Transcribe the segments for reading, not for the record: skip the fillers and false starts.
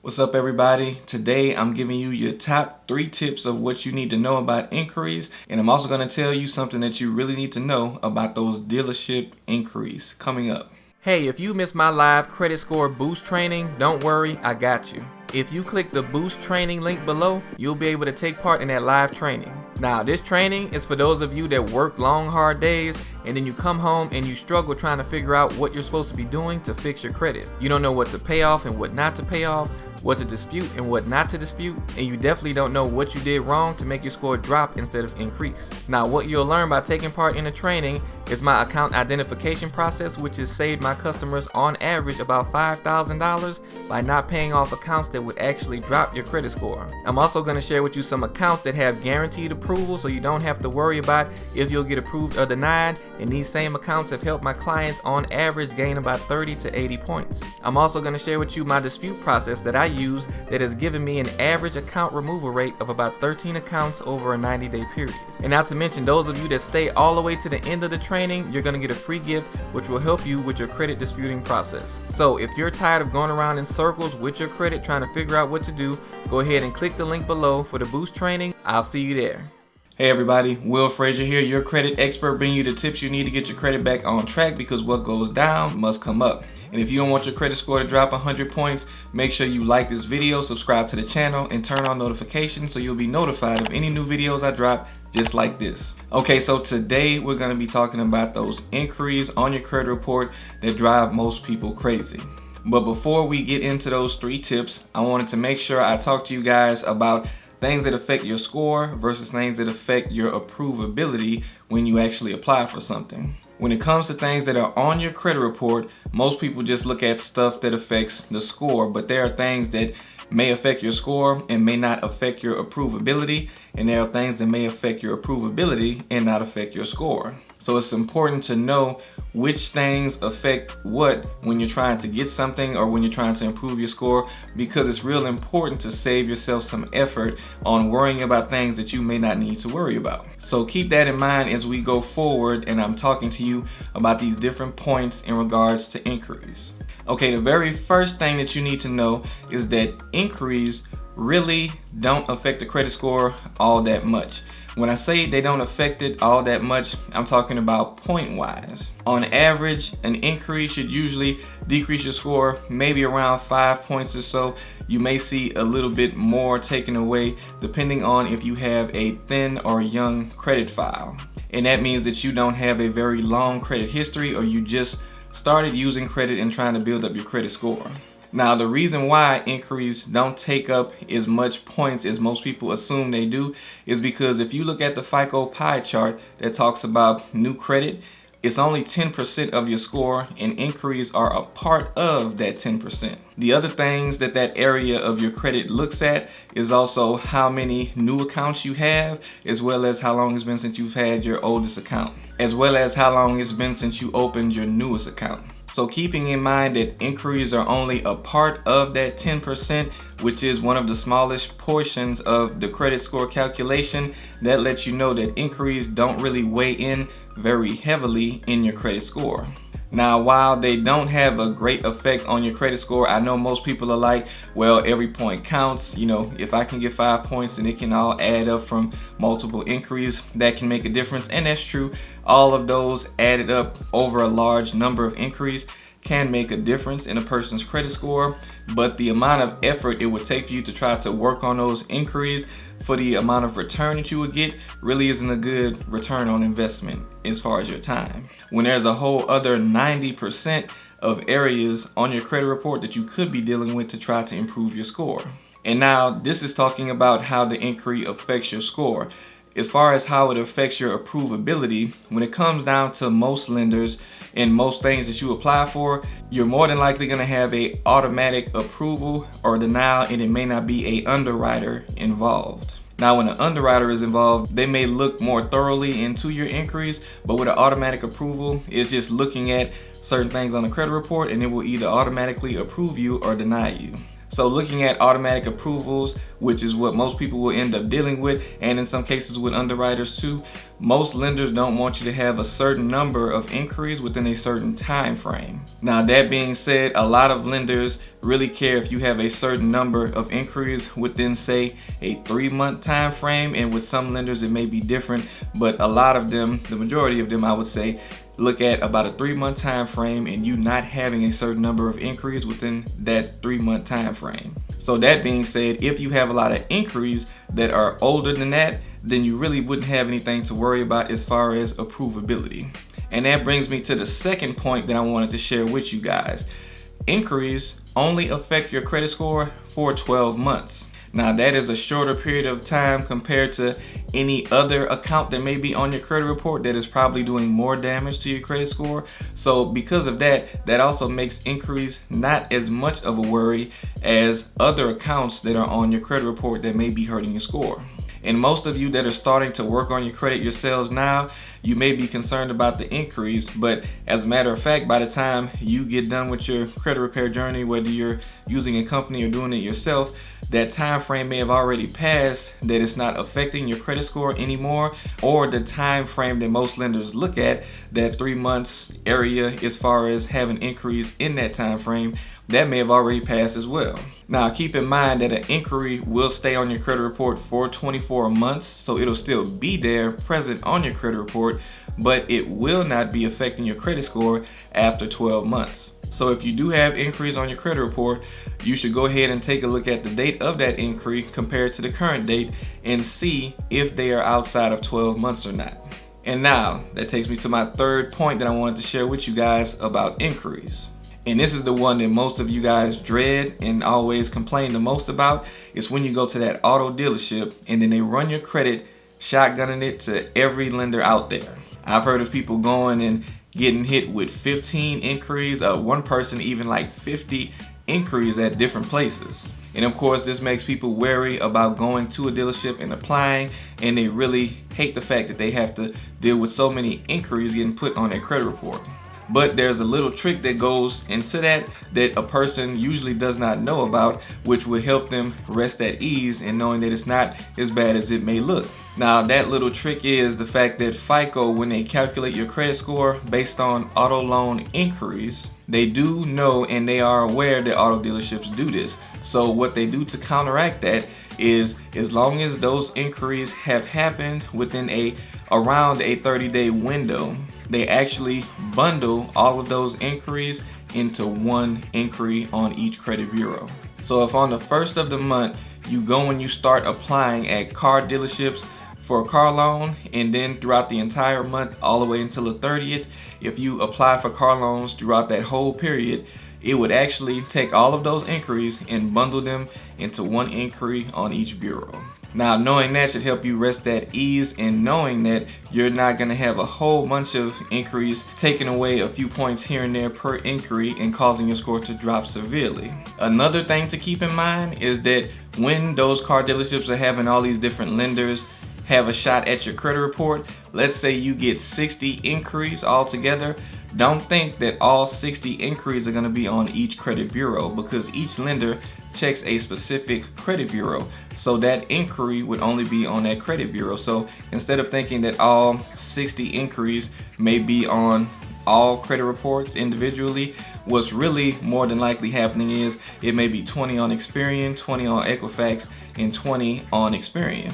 What's up, everybody? Today I'm giving you your top 3 tips of what you need to know about inquiries, and I'm also going to tell you something that you really need to know about those dealership inquiries coming up. Hey, if you missed my live credit score boost training, don't worry, I got you. If you click the boost training link below, you'll be able to take part in that live training. Now, this training is for those of you that work long, hard days and then you come home and you struggle trying to figure out what you're supposed to be doing to fix your credit. You don't know what to pay off and what not to pay off, what to dispute and what not to dispute, and you definitely don't know what you did wrong to make your score drop instead of increase. Now, what you'll learn by taking part in the training is my account identification process, which has saved my customers on average about $5,000 by not paying off accounts that would actually drop your credit score. I'm also going to share with you some accounts that have guaranteed approval, so you don't have to worry about if you'll get approved or denied, and these same accounts have helped my clients on average gain about 30 to 80 points. I'm also going to share with you my dispute process that I use that has given me an average account removal rate of about 13 accounts over a 90-day period. And not to mention, those of you that stay all the way to the end of the training, you're going to get a free gift which will help you with your credit disputing process. So if you're tired of going around in circles with your credit trying to figure out what to do, go ahead and click the link below for the boost training. I'll see you there. Hey everybody, Will Frazier here, your credit expert, bringing you the tips you need to get your credit back on track, because what goes down must come up. And if you don't want your credit score to drop 100 points, make sure you like this video, subscribe to the channel, and turn on notifications so you'll be notified of any new videos I drop just like this. Okay, so today we're going to be talking about those inquiries on your credit report that drive most people crazy. But before we get into those 3 tips, I wanted to make sure I talk to you guys about things that affect your score versus things that affect your approvability when you actually apply for something. When it comes to things that are on your credit report, most people just look at stuff that affects the score, but there are things that may affect your score and may not affect your approvability, and there are things that may affect your approvability and not affect your score. So it's important to know which things affect what when you're trying to get something or when you're trying to improve your score, because it's real important to save yourself some effort on worrying about things that you may not need to worry about. So keep that in mind as we go forward, and I'm talking to you about these different points in regards to inquiries. Okay, the very first thing that you need to know is that inquiries really don't affect the credit score all that much. When I say they don't affect it all that much, I'm talking about point-wise. On average, an inquiry should usually decrease your score maybe around 5 points or so. You may see a little bit more taken away depending on if you have a thin or young credit file. And that means that you don't have a very long credit history, or you just started using credit and trying to build up your credit score. Now, the reason why inquiries don't take up as much points as most people assume they do is because if you look at the FICO pie chart that talks about new credit, it's only 10% of your score, and inquiries are a part of that 10%. The other things that that area of your credit looks at is also how many new accounts you have, as well as how long it's been since you've had your oldest account, as well as how long it's been since you opened your newest account. So keeping in mind that inquiries are only a part of that 10%, which is one of the smallest portions of the credit score calculation, that lets you know that inquiries don't really weigh in very heavily in your credit score. Now, while they don't have a great effect on your credit score, I know most people are like, well, every point counts. You know, if I can get 5 points and it can all add up from multiple inquiries, that can make a difference. And that's true. All of those added up over a large number of inquiries can make a difference in a person's credit score, but the amount of effort it would take for you to try to work on those inquiries for the amount of return that you would get really isn't a good return on investment as far as your time, when there's a whole other 90% of areas on your credit report that you could be dealing with to try to improve your score. And now this is talking about how the inquiry affects your score. As far as how it affects your approvability, when it comes down to most lenders and most things that you apply for, you're more than likely going to have a automatic approval or denial, and it may not be a underwriter involved. Now, when an underwriter is involved, they may look more thoroughly into your inquiries, but with an automatic approval, it's just looking at certain things on the credit report and it will either automatically approve you or deny you. So looking at automatic approvals, which is what most people will end up dealing with, and in some cases with underwriters too, most lenders don't want you to have a certain number of inquiries within a certain time frame. Now that being said, a lot of lenders really care if you have a certain number of inquiries within, say, a 3-month time frame, and with some lenders it may be different, but a lot of them, the majority of them I would say, look at about a 3-month time frame and you not having a certain number of inquiries within that 3-month time frame. So that being said, if you have a lot of inquiries that are older than that, then you really wouldn't have anything to worry about as far as approvability. And that brings me to the second point that I wanted to share with you guys. Inquiries only affect your credit score for 12 months. Now that is a shorter period of time compared to any other account that may be on your credit report that is probably doing more damage to your credit score. So because of that, that also makes inquiries not as much of a worry as other accounts that are on your credit report that may be hurting your score. And most of you that are starting to work on your credit yourselves now, you may be concerned about the inquiries, but as a matter of fact, by the time you get done with your credit repair journey, whether you're using a company or doing it yourself, that time frame may have already passed, that it's not affecting your credit score anymore, or the time frame that most lenders look at, that 3 months area as far as having inquiries in that time frame, that may have already passed as well. Now keep in mind that an inquiry will stay on your credit report for 24 months, so it'll still be there present on your credit report, but it will not be affecting your credit score after 12 months. So if you do have inquiries on your credit report, you should go ahead and take a look at the date of that inquiry compared to the current date and see if they are outside of 12 months or not. And now that takes me to my third point that I wanted to share with you guys about inquiries. And this is the one that most of you guys dread and always complain the most about. It's when you go to that auto dealership and then they run your credit, shotgunning it to every lender out there. I've heard of people going and getting hit with 15 inquiries, one person even like 50 inquiries at different places. And of course, this makes people wary about going to a dealership and applying, and they really hate the fact that they have to deal with so many inquiries getting put on their credit report. But there's a little trick that goes into that a person usually does not know about, which would help them rest at ease in knowing that it's not as bad as it may look. Now that little trick is the fact that FICO, when they calculate your credit score based on auto loan inquiries, they do know and they are aware that auto dealerships do this. So what they do to counteract that is, as long as those inquiries have happened within around a 30-day window, they actually bundle all of those inquiries into one inquiry on each credit bureau. So if on the first of the month you go and you start applying at car dealerships for a car loan, and then throughout the entire month all the way until the 30th, if you apply for car loans throughout that whole period, it would actually take all of those inquiries and bundle them into one inquiry on each bureau. Now knowing that should help you rest at ease in knowing that you're not going to have a whole bunch of inquiries taking away a few points here and there per inquiry and causing your score to drop severely. Another thing to keep in mind is that when those car dealerships are having all these different lenders have a shot at your credit report, let's say you get 60 inquiries altogether, don't think that all 60 inquiries are going to be on each credit bureau, because each lender checks a specific credit bureau. So that inquiry would only be on that credit bureau. So instead of thinking that all 60 inquiries may be on all credit reports individually, what's really more than likely happening is it may be 20 on Experian, 20 on Equifax, and 20 on Experian.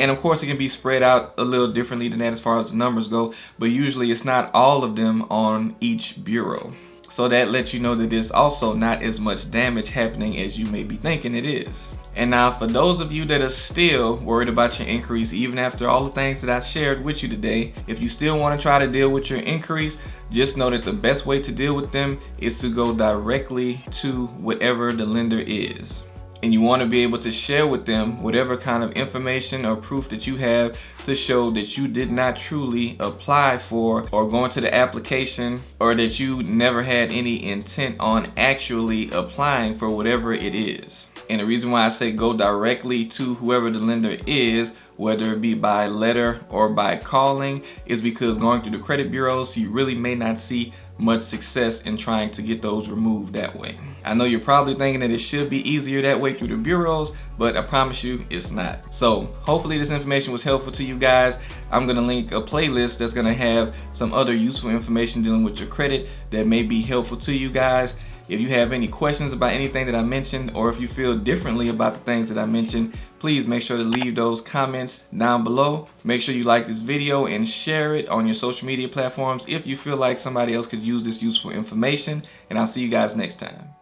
And of course it can be spread out a little differently than that as far as the numbers go, but usually it's not all of them on each bureau. So that lets you know that there's also not as much damage happening as you may be thinking it is. And now for those of you that are still worried about your inquiries, even after all the things that I shared with you today, if you still want to try to deal with your inquiries, just know that the best way to deal with them is to go directly to whatever the lender is. And you want to be able to share with them whatever kind of information or proof that you have to show that you did not truly apply for or go into the application, or that you never had any intent on actually applying for whatever it is. And the reason why I say go directly to whoever the lender is, whether it be by letter or by calling, is because going through the credit bureaus, you really may not see much success in trying to get those removed that way. I know you're probably thinking that it should be easier that way through the bureaus, but I promise you it's not. So hopefully this information was helpful to you guys. I'm gonna link a playlist that's gonna have some other useful information dealing with your credit that may be helpful to you guys. If you have any questions about anything that I mentioned, or if you feel differently about the things that I mentioned, please make sure to leave those comments down below. Make sure you like this video and share it on your social media platforms if you feel like somebody else could use this useful information. And I'll see you guys next time.